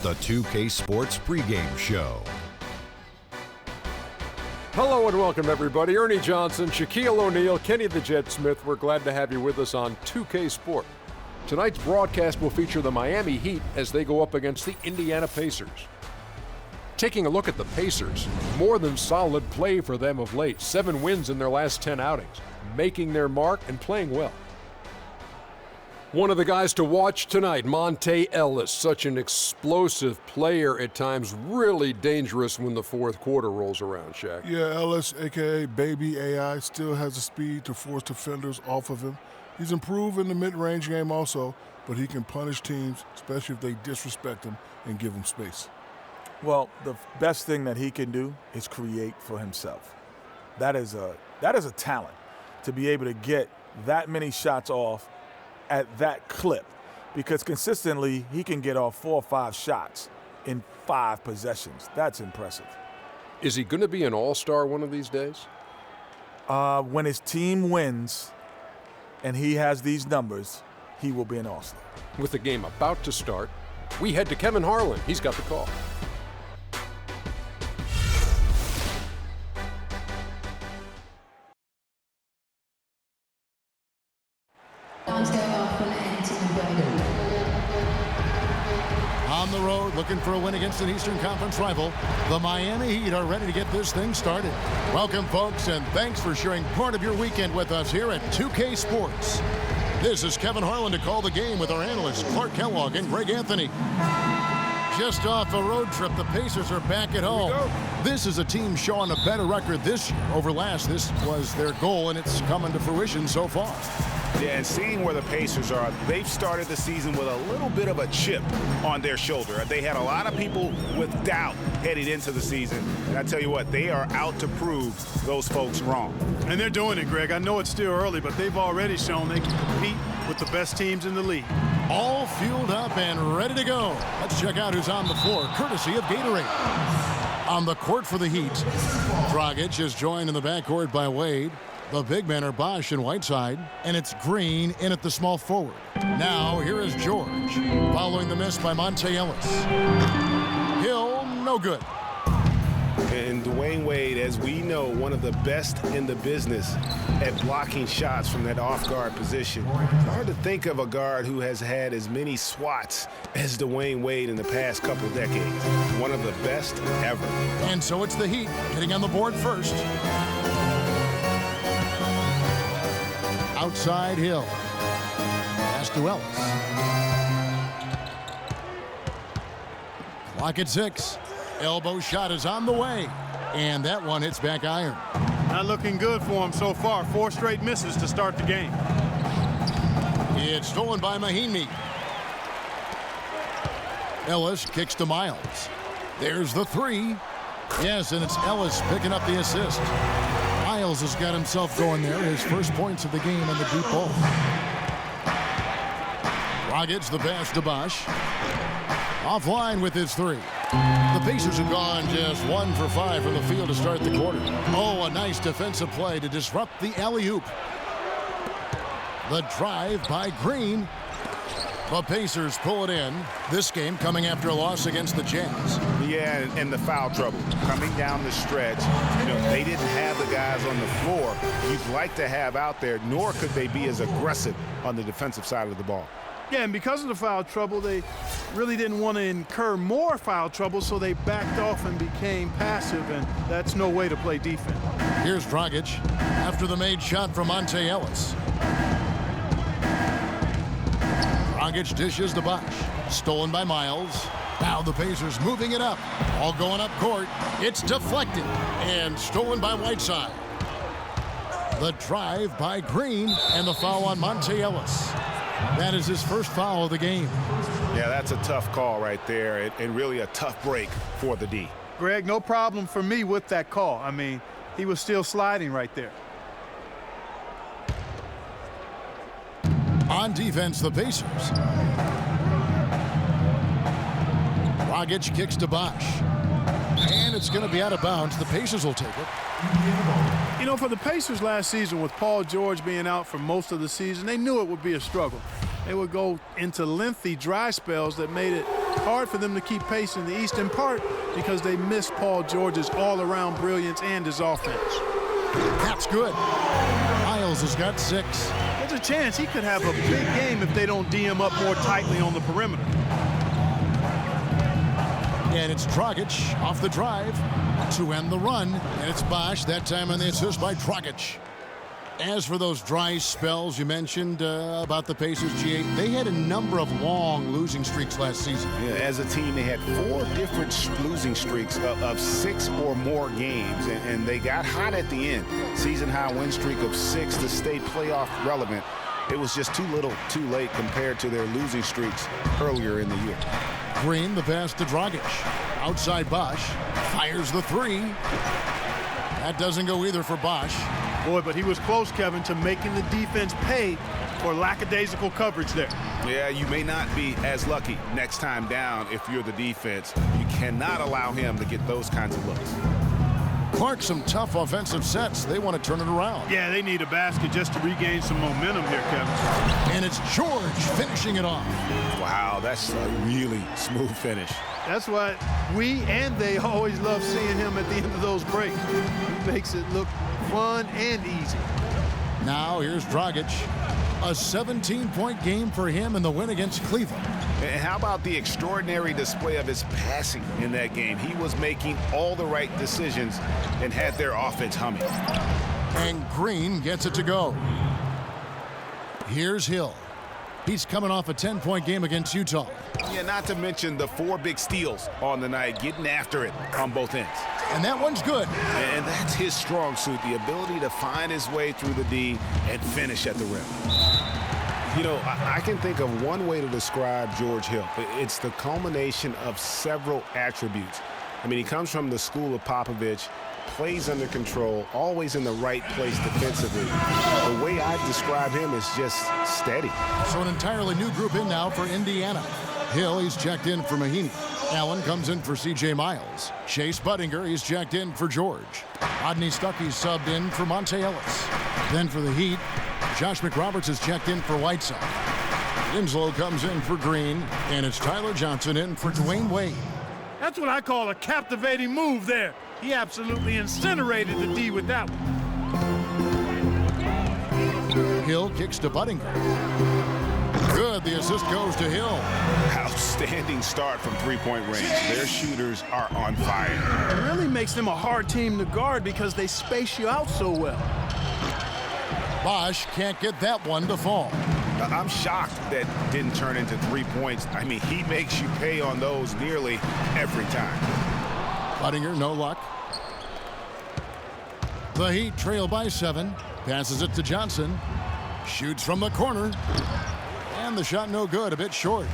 The 2K Sports pregame show. Hello and welcome, everybody. Ernie Johnson, Shaquille O'Neal, Kenny the Jet Smith. We're glad to have you with us on 2K Sport. Tonight's broadcast will feature the Miami Heat as they go up against the Indiana Pacers. Taking a look at the Pacers, more than solid play for them of late. 7 wins in their last 10 outings, making their mark and playing well. One of the guys to watch tonight, Monte Ellis, such an explosive player at times, really dangerous when the fourth quarter rolls around, Shaq. Yeah, Ellis, a.k.a. Baby AI, still has the speed to force defenders off of him. He's improved in the mid-range game also, but he can punish teams, especially if they disrespect him and give him space. Well, the best thing that he can do is create for himself. That is a talent, to be able to get that many shots off at that clip, because consistently he can get off 4 or 5 shots in 5 possessions. That's impressive. Is he going to be an all-star one of these days? When his team wins and he has these numbers, he will be an all-star. With the game about to start, we head to Kevin Harlan. He's got the call. On the road, looking for a win against an Eastern Conference rival, the Miami Heat are ready to get this thing started. Welcome, folks, and thanks for sharing part of your weekend with us here at 2K Sports. This is Kevin Harlan to call the game with our analysts Clark Kellogg and Greg Anthony. Just off a road trip, the Pacers are back at home. This is a team showing a better record this year over last. This was their goal, and it's coming to fruition so far. Yeah, and seeing where the Pacers are, they've started the season with a little bit of a chip on their shoulder. They had a lot of people with doubt headed into the season. And I tell you what, they are out to prove those folks wrong. And they're doing it, Greg. I know it's still early, but they've already shown they can compete with the best teams in the league. All fueled up and ready to go. Let's check out who's on the floor, courtesy of Gatorade. On the court for the Heat, Dragic is joined in the backcourt by Wade. The big men are Bosch and Whiteside, and it's Green in at the small forward. Now, here is George, following the miss by Monte Ellis. Hill, no good. And Dwayne Wade, as we know, one of the best in the business at blocking shots from that off-guard position. It's hard to think of a guard who has had as many swats as Dwayne Wade in the past couple decades. One of the best ever. And so it's the Heat getting on the board first. Outside Hill. Pass to Ellis. Clock at 6. Elbow shot is on the way. And that one hits back iron. Not looking good for him so far. 4 straight misses to start the game. It's stolen by Mahinmi. Ellis kicks to Miles. There's the 3. Yes, and it's Ellis picking up the assist. Miles has got himself going there. His first points of the game on the deep ball. Dragic the pass to Bosch. Offline with his 3. The Pacers have gone just 1 for 5 from the field to start the quarter. Oh, a nice defensive play to disrupt the alley-oop. The drive by Green. The Pacers pull it in. This game coming after a loss against the Jazz. Yeah, and the foul trouble coming down the stretch. You know, they didn't have the guys on the floor you'd like to have out there, nor could they be as aggressive on the defensive side of the ball. Yeah, and because of the foul trouble, they really didn't want to incur more foul trouble, so they backed off and became passive, and that's no way to play defense. Here's Dragic after the made shot from Monte Ellis. Dragic dishes to Bosch. Stolen by Miles. Now the Pacers moving it up. All going up court. It's deflected and stolen by Whiteside. The drive by Green and the foul on Monte Ellis. That is his first foul of the game. Yeah, that's a tough call right there, and really a tough break for the D. Greg, no problem for me with that call. I mean, he was still sliding right there. On defense, the Pacers. Dragic kicks to Bosch. And it's going to be out of bounds. The Pacers will take it. You know, for the Pacers last season, with Paul George being out for most of the season, they knew it would be a struggle. They would go into lengthy dry spells that made it Hard for them to keep pace in the East, in part because they miss Paul George's all-around brilliance and his offense. That's good. Miles has got 6. There's a chance he could have a big game if they don't D him up more tightly on the perimeter. And it's Dragic off the drive to end the run. And it's Bosch, that time on the assist by Dragic. As for those dry spells you mentioned about the Pacers, G8, they had a number of long losing streaks last season. Yeah, as a team, they had 4 different losing streaks of 6 or more games, and they got hot at the end. Season-high win streak of 6 to stay playoff relevant. It was just too little, too late compared to their losing streaks earlier in the year. Green, the pass to Dragic. Outside Bosch, fires the 3. That doesn't go either for Bosch. Boy, but he was close, Kevin, to making the defense pay for lackadaisical coverage there. Yeah, you may not be as lucky next time down if you're the defense. You cannot allow him to get those kinds of looks. Clark, some tough offensive sets. They want to turn it around. Yeah, they need a basket just to regain some momentum here, Kevin. And it's George finishing it off. Wow, that's a really smooth finish. That's why we and they always love seeing him at the end of those breaks. He makes it look fun and easy. Now here's Dragic. A 17-point game for him in the win against Cleveland. And how about the extraordinary display of his passing in that game? He was making all the right decisions and had their offense humming. And Green gets it to go. Here's Hill. He's coming off a 10-point game against Utah. Yeah, not to mention the 4 big steals on the night, getting after it on both ends. And that one's good. And that's his strong suit, the ability to find his way through the D and finish at the rim. You know, I can think of one way to describe George Hill. It's the culmination of several attributes. I mean, he comes from the school of Popovich, plays under control, always in the right place defensively. The way I describe him is just steady. So an entirely new group in now for Indiana. Hill, he's checked in for Mahinmi. Allen comes in for C.J. Miles. Chase Budinger, he's checked in for George. Rodney Stuckey's subbed in for Monte Ellis. Then for the Heat, Josh McRoberts is checked in for Whiteside. Winslow comes in for Green, and it's Tyler Johnson in for Dwayne Wade. That's what I call a captivating move there. He absolutely incinerated the D with that one. Hill kicks to Budinger. Good, the assist goes to Hill. Outstanding start from three-point range. Their shooters are on fire. It really makes them a hard team to guard because they space you out so well. Bosch can't get that one to fall. I'm shocked that didn't turn into 3 points. I mean, he makes you pay on those nearly every time. Budinger, no luck. The Heat trail by 7. Passes it to Johnson. Shoots from the corner. And the shot no good, a bit short.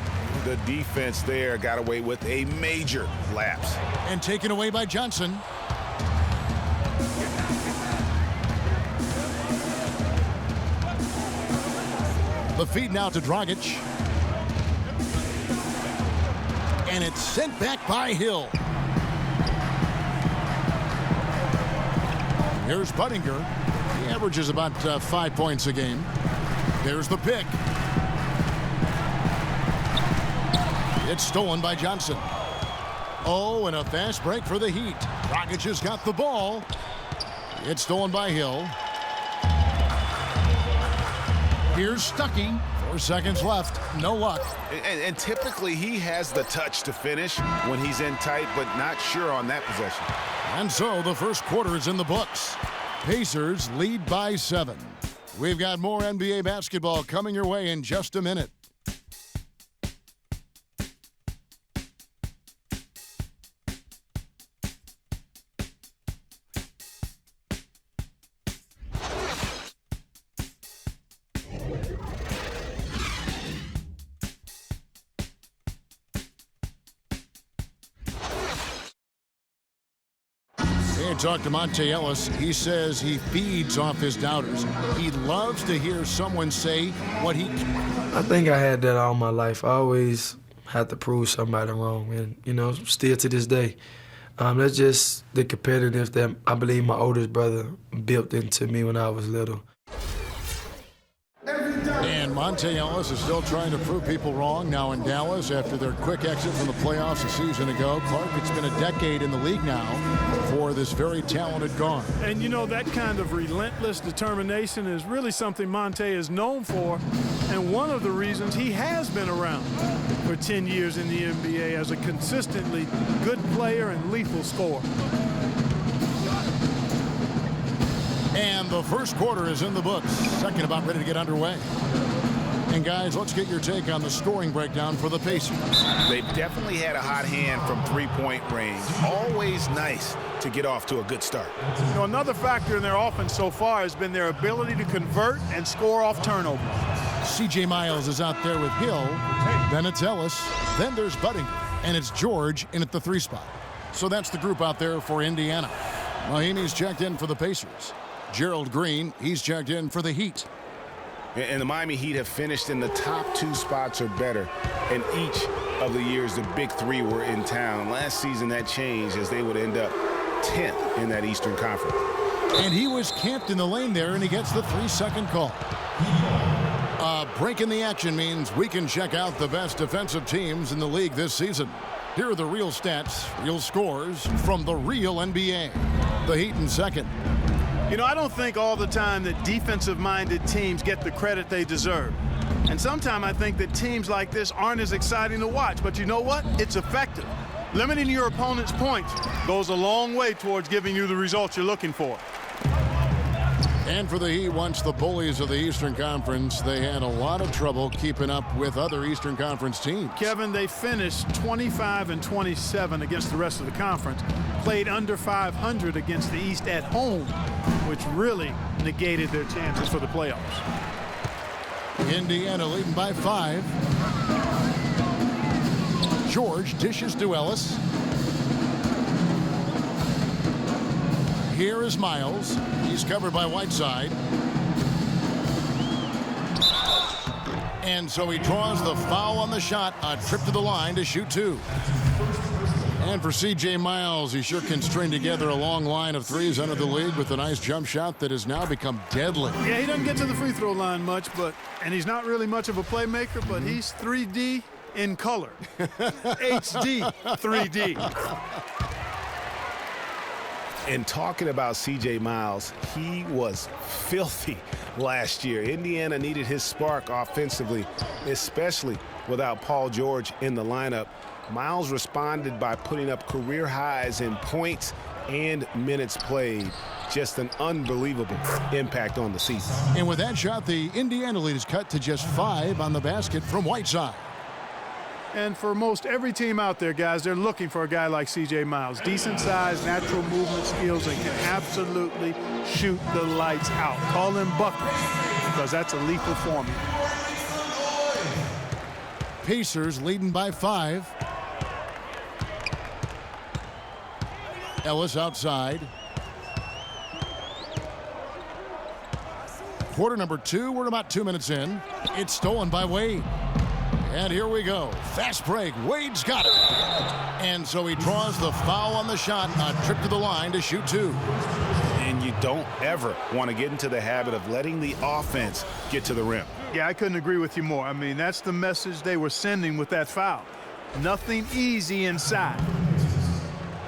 The defense there got away with a major lapse. And taken away by Johnson. The feed now to Dragic. And it's sent back by Hill. Here's Budinger. He averages about 5 points a game. There's the pick. It's stolen by Johnson. Oh, and a fast break for the Heat. Dragic has got the ball. It's stolen by Hill. Here's Stuckey. 4 seconds left. No luck. And typically he has the touch to finish when he's in tight, but not sure on that possession. And so the first quarter is in the books. Pacers lead by 7. We've got more NBA basketball coming your way in just a minute. Talk to Monte Ellis. He says he feeds off his doubters. He loves to hear someone say what he can. I think I had that all my life. I always had to prove somebody wrong, and still to this day. That's just the competitive that I believe my oldest brother built into me when I was little. And Monte Ellis is still trying to prove people wrong now in Dallas after their quick exit from the playoffs a season ago. Clark, it's been a decade in the league now for this very talented guard. And you know, that kind of relentless determination is really something Monte is known for, and one of the reasons he has been around for 10 years in the NBA as a consistently good player and lethal scorer. And the first quarter is in the books. Second about ready to get underway. And guys, let's get your take on the scoring breakdown for the Pacers. They've definitely had a hot hand from three-point range. Always nice to get off to a good start. You know, another factor in their offense so far has been their ability to convert and score off turnovers. C.J. Miles is out there with Hill. Then it's Ellis. Then there's Budding. And it's George in at the 3 spot. So that's the group out there for Indiana. Mahimi's checked in for the Pacers. Gerald Green, he's checked in for the Heat. And the Miami Heat have finished in the top 2 spots or better in each of the years the big 3 were in town. Last season that changed as they would end up 10th in that Eastern Conference. And he was camped in the lane there, and he gets the 3-second call. Break in the action means we can check out the best defensive teams in the league this season. Here are the real stats, real scores from the real NBA. The Heat in second. You know, I don't think all the time that defensive-minded teams get the credit they deserve. And sometimes I think that teams like this aren't as exciting to watch. But you know what? It's effective. Limiting your opponent's points goes a long way towards giving you the results you're looking for. And for the Heat, once the bullies of the Eastern Conference, they had a lot of trouble keeping up with other Eastern Conference teams. Kevin, they finished 25-27 against the rest of the conference, played under 500 against the East at home, which really negated their chances for the playoffs. Indiana leading by 5. George dishes to Ellis. Here is Miles. He's covered by Whiteside. And so he draws the foul on the shot. A trip to the line to shoot 2. And for C.J. Miles, he sure can string together a long line of threes under the league with a nice jump shot that has now become deadly. Yeah, he doesn't get to the free throw line much, and he's not really much of a playmaker, but he's 3D in color. HD 3D. And talking about C.J. Miles, he was filthy last year. Indiana needed his spark offensively, especially without Paul George in the lineup. Miles responded by putting up career highs in points and minutes played. Just an unbelievable impact on the season. And with that shot, the Indiana lead is cut to just 5 on the basket from Whiteside. And for most every team out there, guys, they're looking for a guy like C.J. Miles. Decent size, natural movement skills, and can absolutely shoot the lights out. Call him buckets, because that's a lethal formula. Pacers leading by 5. Ellis outside. Quarter number 2, we're about 2 minutes in. It's stolen by Wade. And here we go. Fast break. Wade's got it. And so he draws the foul on the shot. A trip to the line to shoot 2. And you don't ever want to get into the habit of letting the offense get to the rim. Yeah, I couldn't agree with you more. I mean, that's the message they were sending with that foul. Nothing easy inside.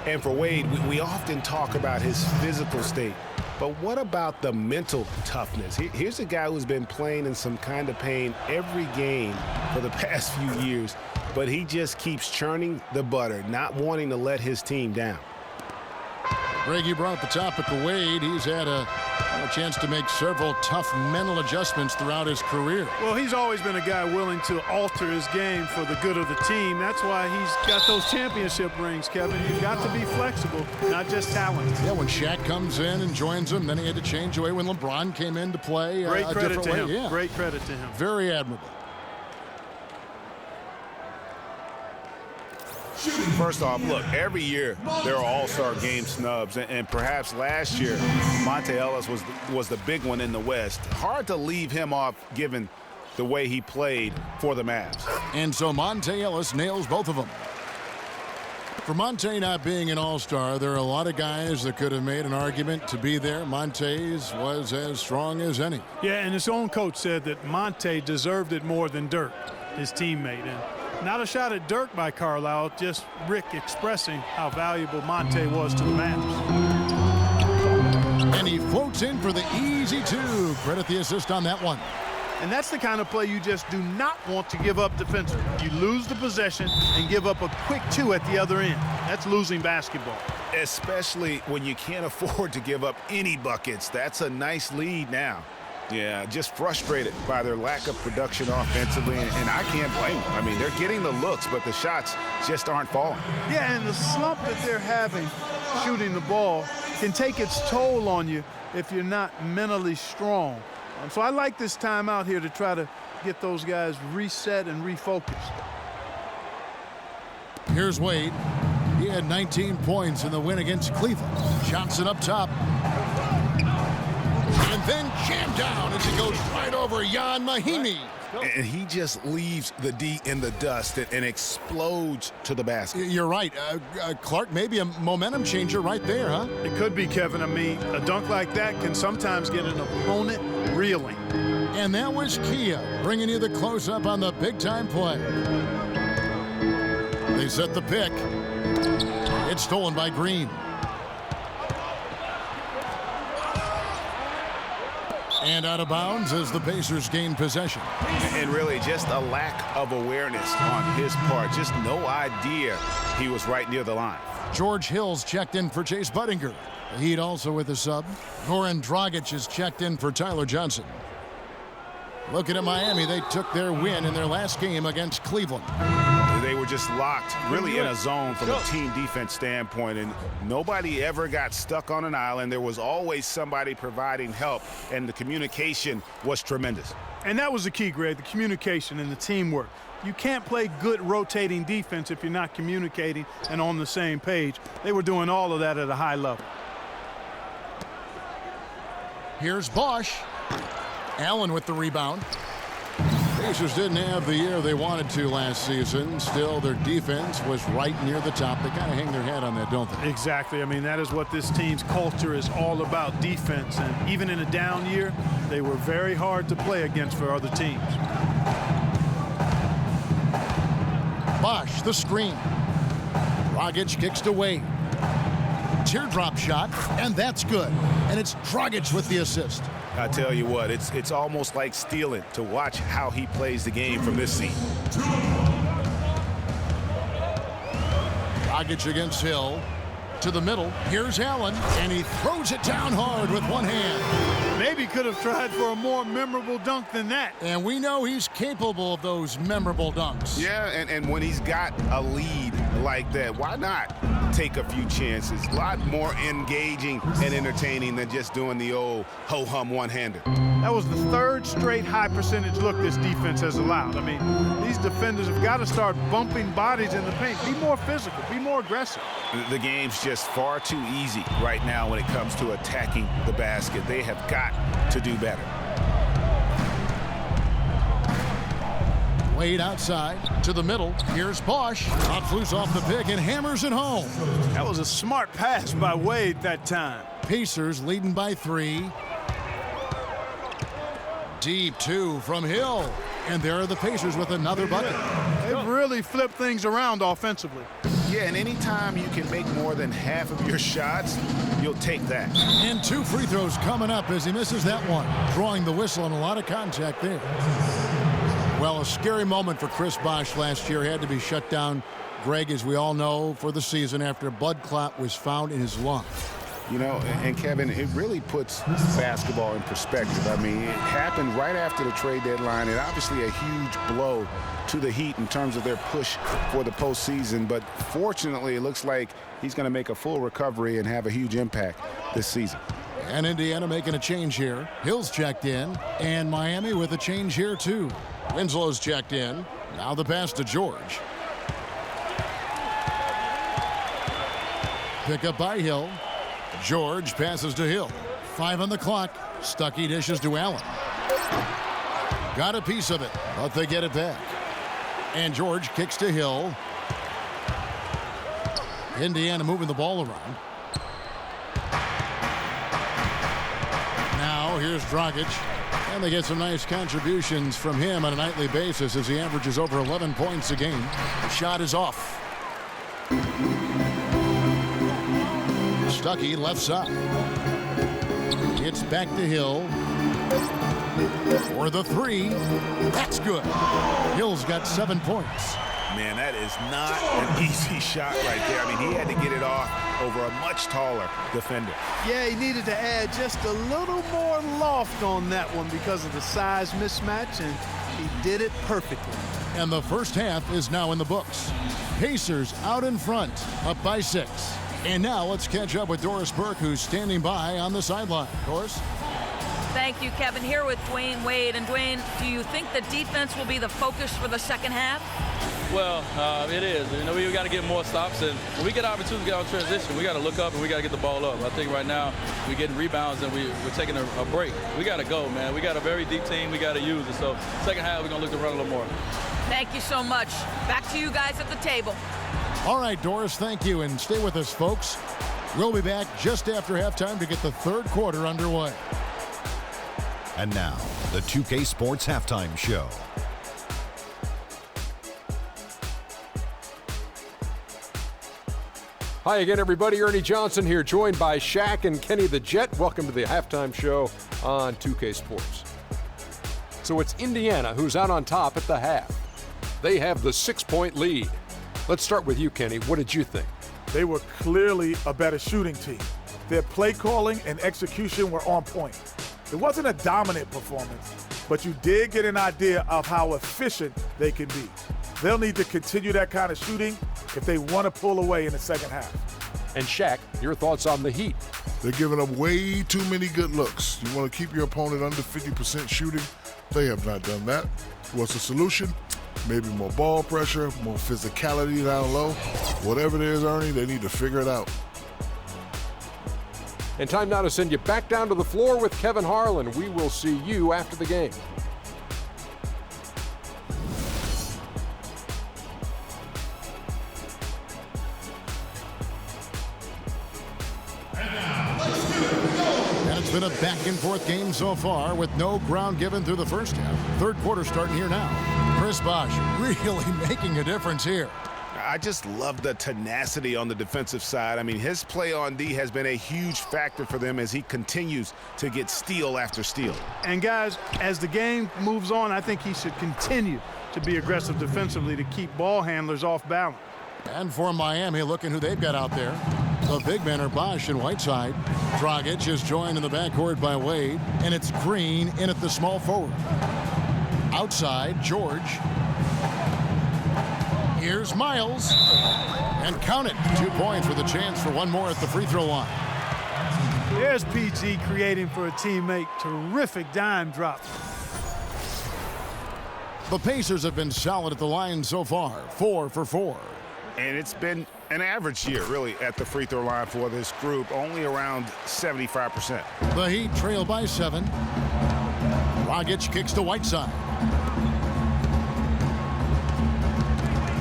And for Wade, we often talk about his physical state. But what about the mental toughness? Here's a guy who's been playing in some kind of pain every game for the past few years, but he just keeps churning the butter, not wanting to let his team down. Greg, you brought up the topic of Wade. He's had a chance to make several tough mental adjustments throughout his career. Well, he's always been a guy willing to alter his game for the good of the team. That's why he's got those championship rings, Kevin. You've got to be flexible, not just talented. Yeah, when Shaq comes in and joins him, then he had to change away when LeBron came in to play Great a credit different to way. him. Yeah. Great credit to him. Very admirable. First off, look, every year there are all-star game snubs, and perhaps last year Monte Ellis was the big one in the West. Hard to leave him off given the way he played for the Mavs. And so Monte Ellis nails both of them. For Monte not being an all-star, there are a lot of guys that could have made an argument to be there. Monte's was as strong as any. Yeah, and his own coach said that Monte deserved it more than Dirk, his teammate. And not a shot at Dirk by Carlisle, just Rick expressing how valuable Monte was to the Mavs. And he floats in for the easy two. Credit the assist on that one. And that's the kind of play you just do not want to give up defensively. You lose the possession and give up a quick two at the other end. That's losing basketball. Especially when you can't afford to give up any buckets. That's a nice lead now. Yeah, just frustrated by their lack of production offensively, and I can't blame them. I mean, they're getting the looks, but the shots just aren't falling. Yeah, and the slump that they're having shooting the ball can take its toll on you if you're not mentally strong. So I like this timeout here to try to get those guys reset and refocused. Here's Wade. He had 19 points in the win against Cleveland. Shots it up top. And then jammed down as he goes right over Jan Mahimi. And he just leaves the D in the dust and explodes to the basket. You're right. Clark, maybe a momentum changer right there, huh? It could be, Kevin. I mean, a dunk like that can sometimes get an opponent reeling. And that was Kia bringing you the close-up on the big-time play. They set the pick. It's stolen by Green. And out of bounds as the Pacers gain possession. And really just a lack of awareness on his part. Just no idea he was right near the line. George Hill's checked in for Chase Budinger. The Heat also with a sub. Goran Dragic is checked in for Tyler Johnson. Looking at Miami, they took their win in their last game against Cleveland. They were just locked really in a zone from a team defense standpoint, and nobody ever got stuck on an island. There was always somebody providing help, and the communication was tremendous. And that was the key, Greg, the communication and the teamwork. You can't play good rotating defense if you're not communicating and on the same page. They were doing all of that at a high level. Here's Bosch. Allen with the rebound. Pacers didn't have the year they wanted to last season. Still, their defense was right near the top. They kind of hang their hat on that, don't they? Exactly. I mean, that is what this team's culture is all about, defense. And even in a down year, they were very hard to play against for other teams. Bosch, the screen. Dragic kicks to Wade. Teardrop shot, and that's good. And it's Dragic with the assist. I tell you what, it's almost like stealing to watch how he plays the game from this seat. Dragic against Hill. To the middle. Here's Allen, and he throws it down hard with one hand. Maybe could have tried for a more memorable dunk than that. And we know he's capable of those memorable dunks. Yeah, and when he's got a lead like that, why not take a few chances? A lot more engaging and entertaining than just doing the old ho-hum one-hander. That was the third straight high percentage look this defense has allowed. I mean, these defenders have got to start bumping bodies in the paint. Be more physical, be more aggressive. The game's just far too easy right now when it comes to attacking the basket. They have got to do better. Wade outside to the middle. Here's Bosch. Outflews off the pick and hammers it home. That was a smart pass by Wade that time. Pacers leading by 3. Deep 2 from Hill. And there are the Pacers with another bucket. They've really flipped things around offensively. Yeah, and anytime you can make more than half of your shots, you'll take that. And 2 free throws coming up as he misses that one. Drawing the whistle and a lot of contact there. Well, a scary moment for Chris Bosh last year. Had to be shut down, Greg, as we all know, for the season after a blood clot was found in his lung. You know, and Kevin, it really puts basketball in perspective. I mean, it happened right after the trade deadline, and obviously a huge blow to the Heat in terms of their push for the postseason. But fortunately, it looks like he's going to make a full recovery and have a huge impact this season. And Indiana making a change here. Hill's checked in, and Miami with a change here too. Winslow's checked in. Now the pass to George. Pick up by Hill. George passes to Hill. 5 on the clock. Stuckey dishes to Allen. Got a piece of it, but they get it back. And George kicks to Hill. Indiana moving the ball around. Now here's Dragic. And they get some nice contributions from him on a nightly basis as he averages over 11 points a game. The shot is off. Stuckey left side. It's back to Hill. For the three. That's good. Hill's got 7 points. Man, that is not an easy shot right there. I mean, he had to get it off over a much taller defender. Yeah, he needed to add just a little more loft on that one because of the size mismatch, and he did it perfectly. And the first half is now in the books. Pacers out in front, up by 6. And now let's catch up with Doris Burke, who's standing by on the sideline. Doris? Thank you, Kevin. Here with Dwayne Wade. And Dwayne, do you think the defense will be the focus for the second half? Well, it is. You know, we got to get more stops, and when we get opportunities to get out transition, we got to look up and we got to get the ball up. I think right now we're getting rebounds and we're taking a break. We got to go, man. We got a very deep team. We got to use it. So second half, we're going to look to run a little more. Thank you so much. Back to you guys at the table. All right, Doris, thank you. And stay with us, folks. We'll be back just after halftime to get the third quarter underway. And now, the 2K Sports Halftime Show. Hi again, everybody. Ernie Johnson here, joined by Shaq and Kenny the Jet. Welcome to the halftime show on 2K Sports. So it's Indiana who's out on top at the half. They have the 6-point lead. Let's start with you, Kenny. What did you think? They were clearly a better shooting team. Their play calling and execution were on point. It wasn't a dominant performance, but you did get an idea of how efficient they can be. They'll need to continue that kind of shooting if they want to pull away in the second half. And Shaq, your thoughts on the Heat? They're giving up way too many good looks. You want to keep your opponent under 50% shooting? They have not done that. What's the solution? Maybe more ball pressure, more physicality down low. Whatever it is, Ernie, they need to figure it out. And time now to send you back down to the floor with Kevin Harlan. We will see you after the game. And it's been a back-and-forth game so far with no ground given through the first half. Third quarter starting here now. Chris Bosh really making a difference here. I just love the tenacity on the defensive side. I mean, his play on D has been a huge factor for them as he continues to get steal after steal. And guys, as the game moves on, I think he should continue to be aggressive defensively to keep ball handlers off balance. And for Miami, looking who they've got out there. The big men are Bosh and Whiteside. Dragic is joined in the backcourt by Wade, and it's Green in at the small forward. Outside, George. Here's Miles. And count it. 2 points with a chance for one more at the free throw line. There's PG creating for a teammate. Terrific dime drop. The Pacers have been solid at the line so far. 4 for 4. And it's been an average year, really, at the free throw line for this group, only around 75%. The Heat trail by 7. Dragic kicks to Whiteside.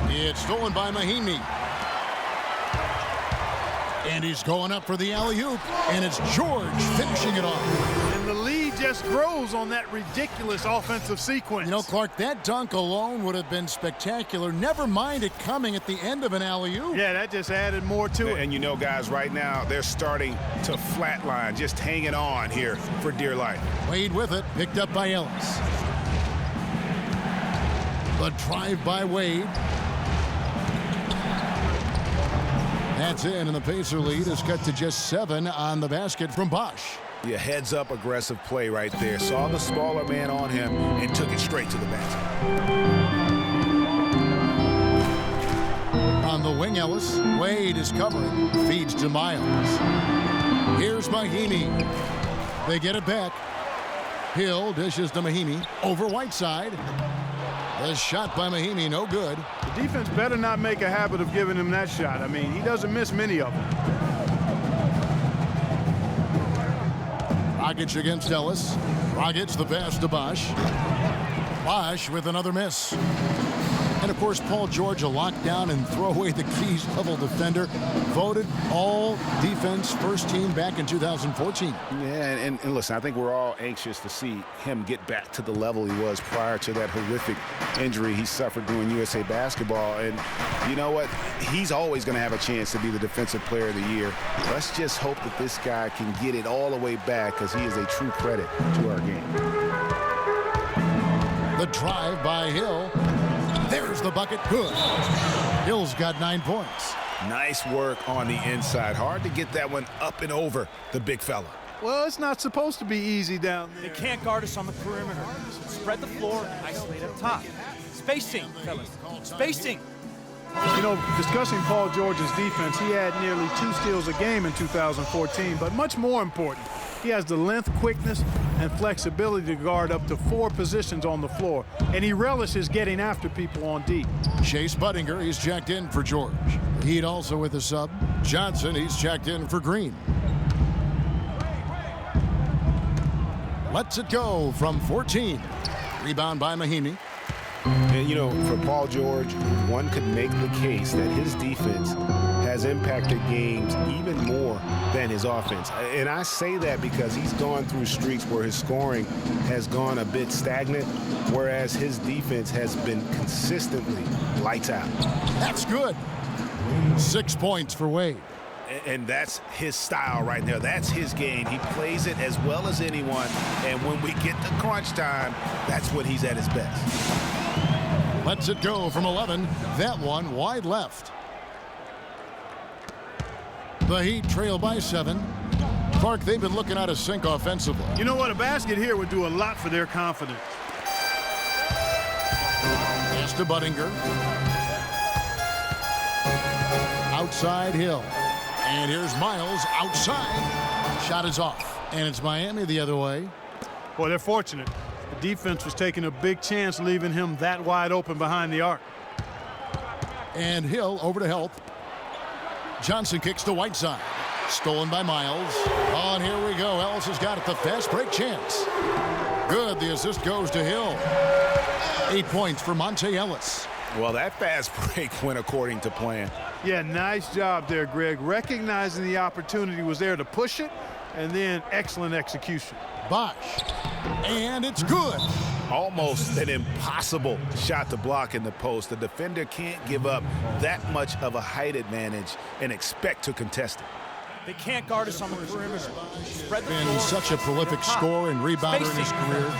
It's stolen by Mahinmi. And he's going up for the alley-oop, and it's George finishing it off. And the lead just grows on that ridiculous offensive sequence. You know, Clark, that dunk alone would have been spectacular. Never mind it coming at the end of an alley-oop. Yeah, that just added more to it. And you know, guys, right now, they're starting to flatline, just hanging on here for dear life. Wade with it, picked up by Ellis. The drive by Wade. That's in, and the Pacer lead is cut to just 7 on the basket from Bosh. Yeah, heads-up aggressive play right there. Saw the smaller man on him and took it straight to the basket. On the wing, Ellis. Wade is covering. Feeds to Miles. Here's Mahinmi. They get it back. Hill dishes to Mahinmi. Over Whiteside. The shot by Mahinmi, no good. The defense better not make a habit of giving him that shot. I mean, he doesn't miss many of them. Dragic against Ellis. Dragic the pass to Bosh. Bosh with another miss. And, of course, Paul George, a lockdown and throw away the keys level defender, voted all defense first team back in 2014. Yeah, and listen, I think we're all anxious to see him get back to the level he was prior to that horrific injury he suffered during USA Basketball. And you know what? He's always going to have a chance to be the Defensive Player of the Year. Let's just hope that this guy can get it all the way back, because he is a true credit to our game. The drive by Hill. There's the bucket. Good. Hill's got 9 points. Nice work on the inside. Hard to get that one up and over the big fella. Well, it's not supposed to be easy down there. They can't guard us on the perimeter. Spread the floor, isolate up top. Spacing, fellas. Spacing. You know, discussing Paul George's defense, he had nearly 2 steals a game in 2014, but much more important, he has the length, quickness, and flexibility to guard up to 4 positions on the floor, and he relishes getting after people on D. Chase Budinger, he's checked in for George. Heat also with a sub. Johnson, he's checked in for Green. Lets it go from 14. Rebound by Mahinmi. And, you know, for Paul George, one could make the case that his defense has impacted games even more than his offense. And I say that because he's gone through streaks where his scoring has gone a bit stagnant, whereas his defense has been consistently lights out. That's good. 6 points for Wade. And that's his style right there. That's his game. He plays it as well as anyone. And when we get to crunch time, that's when he's at his best. Lets it go from 11. That one wide left. The Heat trail by 7. Clark, they've been looking out of sync offensively. You know what? A basket here would do a lot for their confidence. Pass to Budinger. Outside Hill. And here's Miles outside. Shot is off. And it's Miami the other way. Boy, they're fortunate. The defense was taking a big chance, leaving him that wide open behind the arc. And Hill over to help. Johnson kicks to Whiteside. Stolen by Miles. Oh, and here we go. Ellis has got it. The fast break chance. Good. The assist goes to Hill. 8 points for Monte Ellis. Well, that fast break went according to plan. Yeah, nice job there, Greg. Recognizing the opportunity was there to push it, and then excellent execution. Bosch. And it's good. Almost an impossible shot to block in the post. The defender can't give up that much of a height advantage and expect to contest it. They can't guard us on the perimeter. Spread the Been floor. such a prolific scorer and rebounder in his career.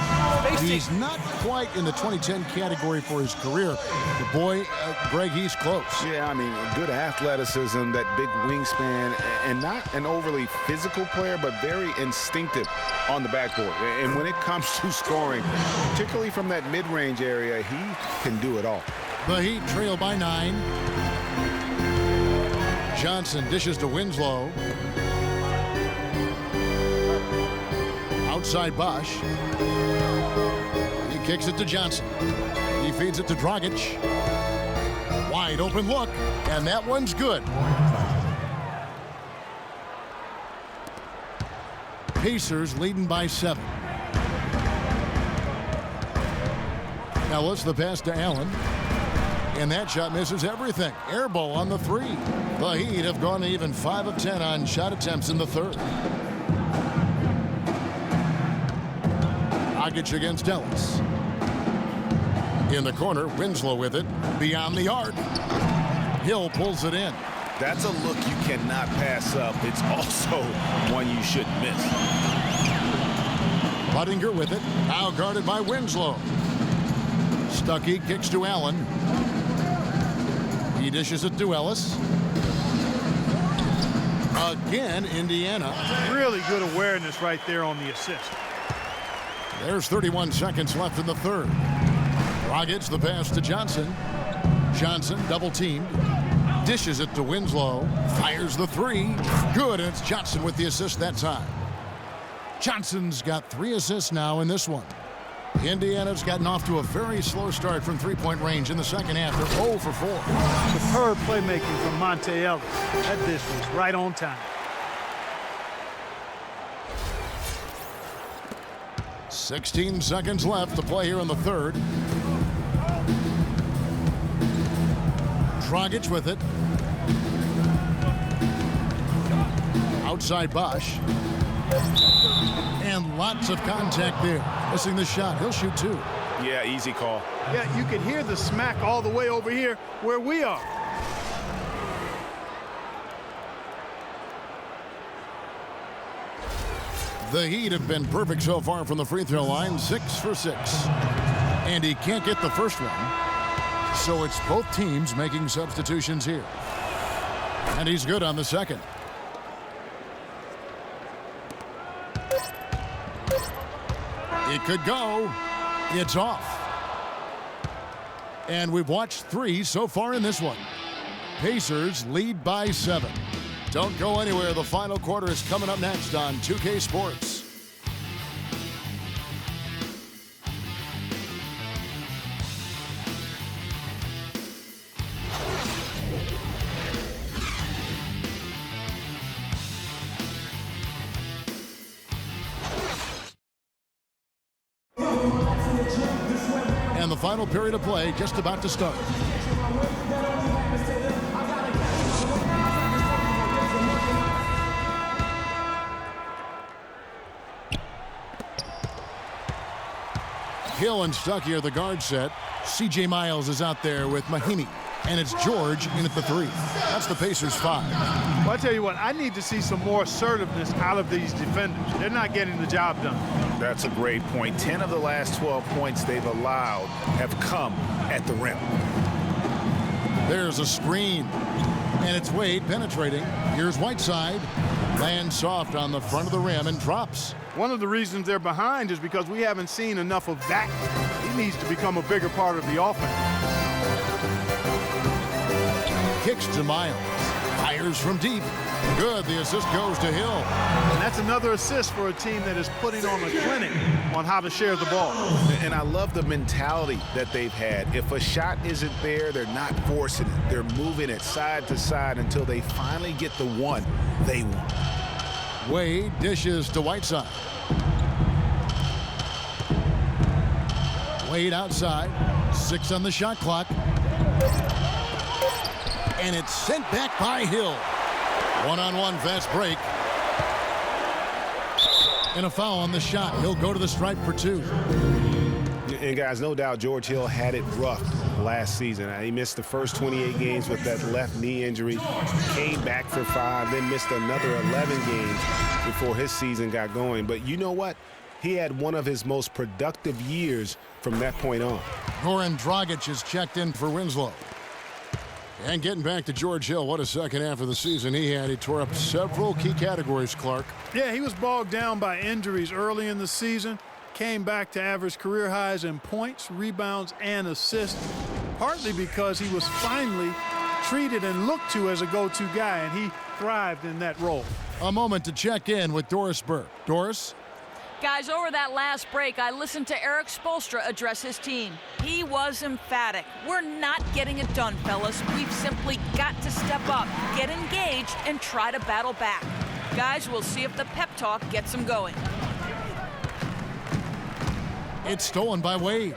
Spacing. He's not quite in the 2010 category for his career. The boy, Greg, he's close. Yeah, I mean, good athleticism, that big wingspan, and not an overly physical player, but very instinctive on the backboard. And when it comes to scoring, particularly from that mid-range area, he can do it all. The Heat trail by 9. Johnson dishes to Winslow. Outside Bosch. He kicks it to Johnson. He feeds it to Dragic. Wide open look, and that one's good. Pacers leading by 7. Ellis, the pass to Allen. And that shot misses everything. Air ball on the 3. The Heat have gone even 5 of 10 on shot attempts in the third. Dragic against Ellis. In the corner, Winslow with it. Beyond the arc. Hill pulls it in. That's a look you cannot pass up. It's also one you shouldn't miss. Budinger with it. Now guarded by Winslow. Stuckey kicks to Allen. He dishes it to Ellis. Again, Indiana. Really good awareness right there on the assist. There's 31 seconds left in the third. Dragic the pass to Johnson. Johnson double teamed. Dishes it to Winslow. Fires the 3. Good, and it's Johnson with the assist that time. Johnson's got 3 assists now in this one. Indiana's gotten off to a very slow start from three-point range in the second half. They're 0 for 4. Superb playmaking from Monte Ellis. That dish was right on time. 16 seconds left to play here in the third. Dragic with it. Outside Bosch. And lots of contact there. Missing the shot. He'll shoot 2. Yeah, easy call. Yeah, you can hear the smack all the way over here where we are. The Heat have been perfect so far from the free throw line, 6 for 6. And he can't get the first one. So it's both teams making substitutions here. And he's good on the second. It could go. It's off. And we've watched 3 so far in this one. Pacers lead by 7. Don't go anywhere. The final quarter is coming up next on 2K Sports. And the final period of play just about to start. Hill and Stuckey are the guard set. C.J. Miles is out there with Mahinmi. And it's George in at the 3. That's the Pacers 5. Well, I tell you what, I need to see some more assertiveness out of these defenders. They're not getting the job done. That's a great point. 10 of the last 12 points they've allowed have come at the rim. There's a screen. And it's Wade penetrating. Here's Whiteside. Lands soft on the front of the rim and drops. One of the reasons they're behind is because we haven't seen enough of that. He needs to become a bigger part of the offense. Kicks to Miles. Fires from deep. Good. The assist goes to Hill. And that's another assist for a team that is putting on a clinic on how to share the ball. And I love the mentality that they've had. If a shot isn't there, they're not forcing it. They're moving it side to side until they finally get the one they want. Wade dishes to Whiteside. Wade outside. 6 on the shot clock. And it's sent back by Hill. One-on-one fast break. And a foul on the shot. He'll go to the stripe for 2. And guys, no doubt George Hill had it rough last season. He missed the first 28 games with that left knee injury. Came back for 5, then missed another 11 games before his season got going. But you know what? He had one of his most productive years from that point on. Goran Dragic is checked in for Winslow. And getting back to George Hill, what a second half of the season he had. He tore up several key categories, Clark. Yeah, he was bogged down by injuries early in the season. Came back to average career highs in points, rebounds, and assists, partly because he was finally treated and looked to as a go-to guy, and he thrived in that role. A moment to check in with Doris Burke. Doris? Guys, over that last break, I listened to Eric Spoelstra address his team. He was emphatic. We're not getting it done, fellas. We've simply got to step up, get engaged, and try to battle back. Guys, we'll see if the pep talk gets them going. It's stolen by Wade.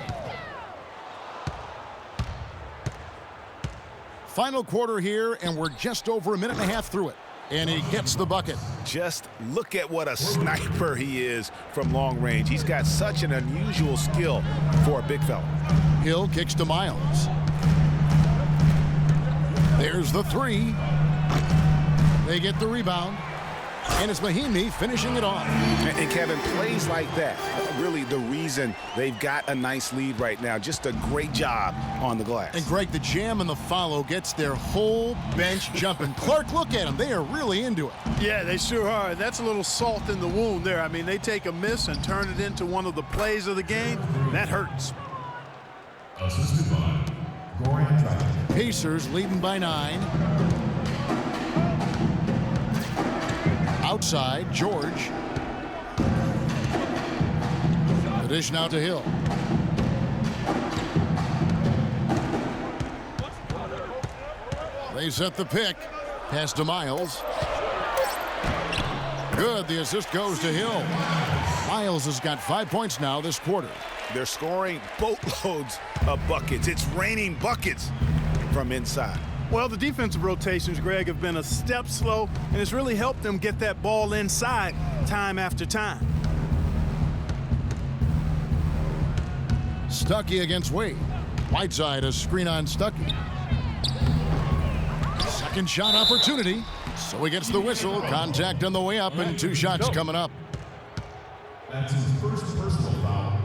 Final quarter here, and we're just over a minute and a half through it. And he gets the bucket. Just look at what a sniper he is from long range. He's got such an unusual skill for a big fella. Hill kicks to Miles. There's the 3. They get the rebound. And it's Mahinmi finishing it off. And Kevin, plays like that, really the reason they've got a nice lead right now. Just a great job on the glass. And Greg, the jam and the follow gets their whole bench jumping. Clark, look at them. They are really into it. Yeah, they sure are. That's a little salt in the wound there. I mean, they take a miss and turn it into one of the plays of the game. That hurts. Assisted by Goran Dragic. Pacers leading by 9. Outside, George. The dish now to Hill. They set the pick. Pass to Miles. Good. The assist goes to Hill. Miles has got 5 points now this quarter. They're scoring boatloads of buckets. It's raining buckets from inside. Well, the defensive rotations, Greg, have been a step slow, and it's really helped them get that ball inside time after time. Stuckey against Wade. Whiteside, a screen on Stuckey. Second shot opportunity. So he gets the whistle. Contact on the way up, and 2 shots coming up. That's his first personal foul.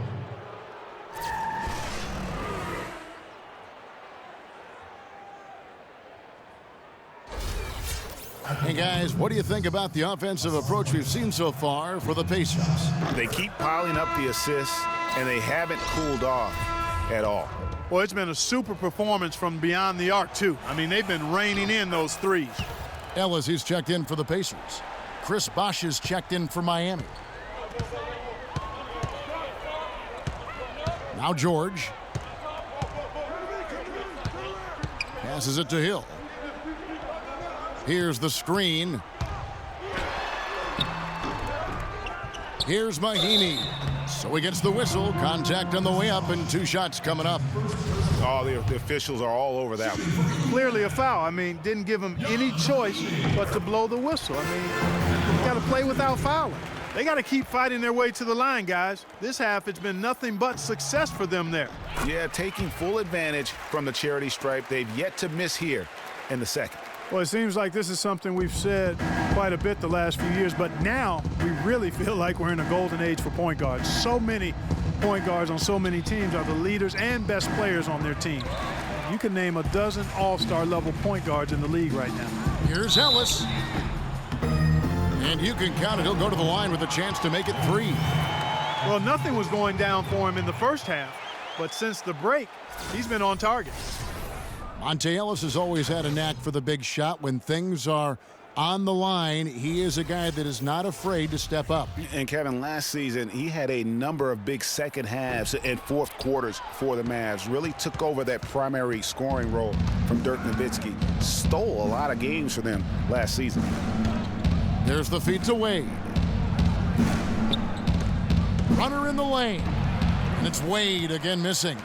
Hey guys, what do you think about the offensive approach we've seen so far for the Pacers? They keep piling up the assists, and they haven't cooled off at all. Well, it's been a super performance from beyond the arc, too. I mean, they've been raining in those threes. Ellis, he's checked in for the Pacers. Chris Bosh is checked in for Miami. Now George. Passes it to Hill. Here's the screen. Here's Mahinmi. So he gets the whistle. Contact on the way up, and 2 shots coming up. Oh, the officials are all over that one. Clearly a foul. I mean, didn't give them any choice but to blow the whistle. I mean, you got to play without fouling. They got to keep fighting their way to the line, guys. This half, it's been nothing but success for them there. Yeah, taking full advantage from the charity stripe. They've yet to miss here in the second. Well, it seems like this is something we've said quite a bit the last few years, but now we really feel like we're in a golden age for point guards. So many point guards on so many teams are the leaders and best players on their team. You can name a dozen all-star level point guards in the league right now. Here's Ellis. And you can count it. He'll go to the line with a chance to make it 3. Well, nothing was going down for him in the first half, but since the break, he's been on target. Monte Ellis has always had a knack for the big shot. When things are on the line, he is a guy that is not afraid to step up. And Kevin, last season, he had a number of big second halves and fourth quarters for the Mavs. Really took over that primary scoring role from Dirk Nowitzki. Stole a lot of games for them last season. There's the feed to Wade. Runner in the lane. And it's Wade again missing.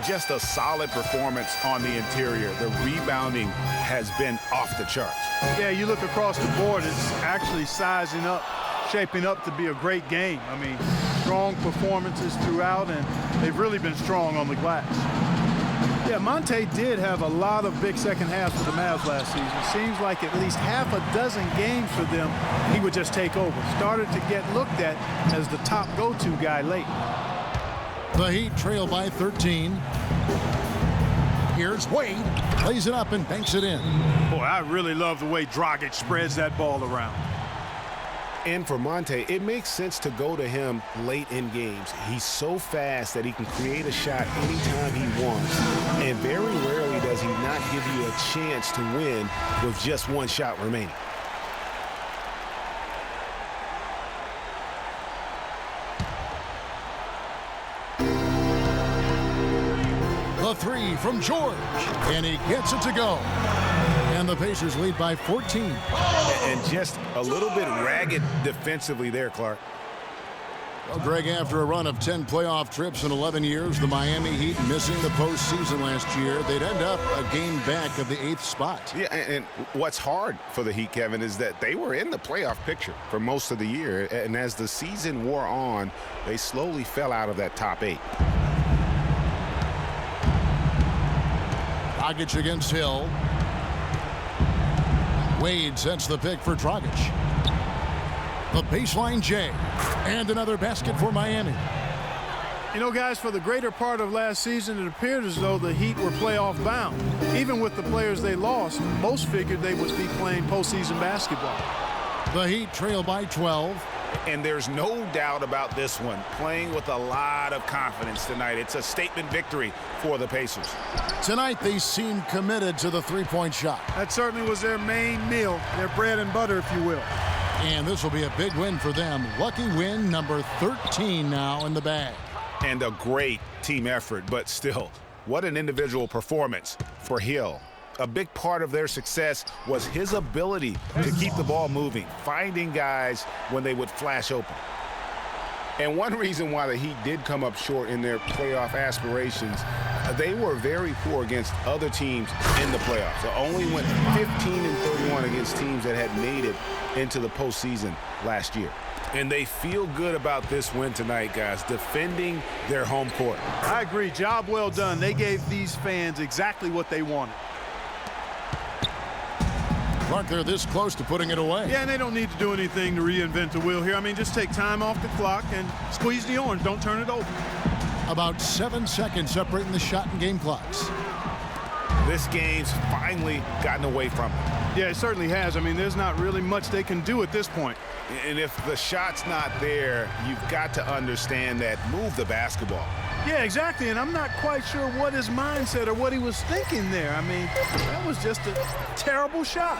Just a solid performance on the interior. The rebounding has been off the charts. Yeah, you look across the board, it's actually sizing up, shaping up to be a great game. I mean, strong performances throughout, and they've really been strong on the glass. Yeah, Monte did have a lot of big second halves for the Mavs last season. Seems like at least half a dozen games for them, he would just take over. Started to get looked at as the top go-to guy late. The Heat trail by 13. Here's Wade. Plays it up and banks it in. Boy, I really love the way Dragic spreads that ball around. And for Monte, it makes sense to go to him late in games. He's so fast that he can create a shot anytime he wants. And very rarely does he not give you a chance to win with just 1 shot remaining. The 3 from George, and he gets it to go. And the Pacers lead by 14. And just a little bit ragged defensively there, Clark. Well, Greg, after a run of 10 playoff trips in 11 years, the Miami Heat missing the postseason last year, they'd end up a game back of the 8th spot. Yeah, and what's hard for the Heat, Kevin, is that they were in the playoff picture for most of the year. And as the season wore on, they slowly fell out of that top 8. Dragic against Hill. Wade sets the pick for Dragic. The baseline J. And another basket for Miami. You know, guys, for the greater part of last season, it appeared as though the Heat were playoff bound. Even with the players they lost, most figured they would be playing postseason basketball. The Heat trail by 12. And there's no doubt about this one. Playing with a lot of confidence tonight. It's a statement victory for the Pacers. Tonight, they seem committed to the three-point shot. That certainly was their main meal, their bread and butter, if you will. And this will be a big win for them. Lucky win number 13 now in the bag. And a great team effort, but still, what an individual performance for Hill. A big part of their success was his ability to keep the ball moving, finding guys when they would flash open. And one reason why the Heat did come up short in their playoff aspirations, They were very poor against other teams in the playoffs. They only went 15-31 against teams that had made it into the postseason last year. And they feel good about this win tonight, guys, defending their home court. I agree. Job well done. They gave these fans exactly what they wanted. Clark, they're this close to putting it away. Yeah, and they don't need to do anything to reinvent the wheel here. I mean, just take time off the clock and squeeze the orange. Don't turn it over. About 7 seconds separating the shot and game clocks. This game's finally gotten away from them. Yeah, it certainly has. I mean, there's not really much they can do at this point. And if the shot's not there, you've got to understand that move the basketball. Yeah, exactly, and I'm not quite sure what his mindset or what he was thinking there. I mean, that was just a terrible shot.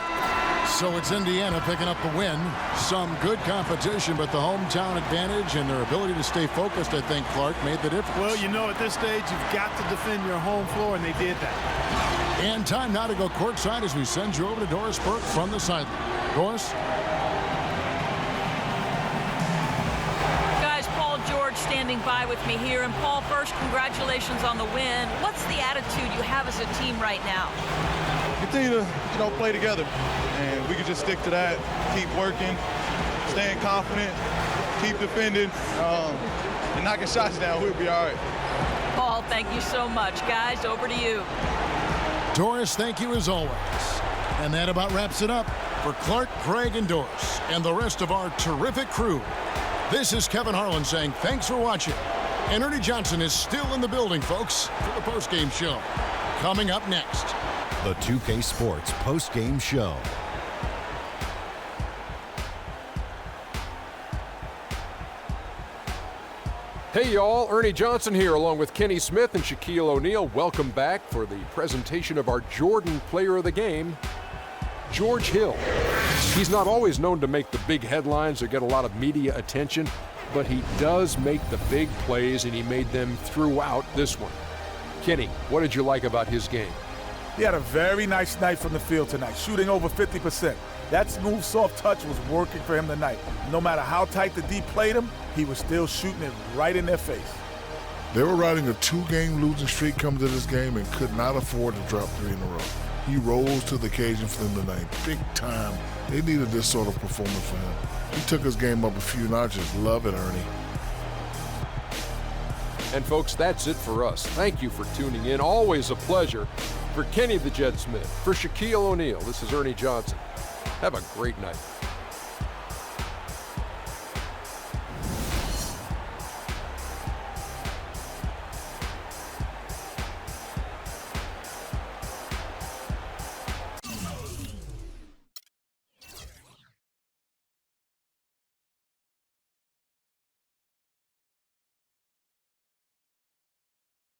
So it's Indiana picking up the win. Some good competition, but the hometown advantage and their ability to stay focused, I think, Clark, made the difference. Well, you know, at this stage, you've got to defend your home floor, and they did that. And time now to go courtside as we send you over to Doris Burke from the sideline. Doris? Standing by with me here. And Paul, first, congratulations on the win. What's the attitude you have as a team right now? Continue to, play together, and we can just stick to that. Keep working, staying confident, keep defending, and knocking shots down. We'll be all right. Paul, thank you so much. Guys, over to you. Doris, thank you as always. And that about wraps it up for Clark, Craig, and Doris, and the rest of our terrific crew. This is Kevin Harlan saying thanks for watching. And Ernie Johnson is still in the building, folks, for the postgame show. Coming up next, the 2K Sports postgame show. Hey y'all, Ernie Johnson here along with Kenny Smith and Shaquille O'Neal. Welcome back for the presentation of our Jordan Player of the Game, George Hill. He's not always known to make the big headlines or get a lot of media attention, but he does make the big plays, and he made them throughout this one. Kenny, what did you like about his game? He had a very nice night from the field tonight, shooting over 50%. That smooth, soft touch was working for him tonight. No matter how tight the D played him, he was still shooting it right in their face. They were riding a 2-game losing streak coming to this game and could not afford to drop 3 in a row. He rose to the occasion for them tonight, big time. They needed this sort of performance for him. He took his game up a few notches. Love it, Ernie. And folks, that's it for us. Thank you for tuning in. Always a pleasure. For Kenny the Jet Smith, for Shaquille O'Neal, this is Ernie Johnson. Have a great night.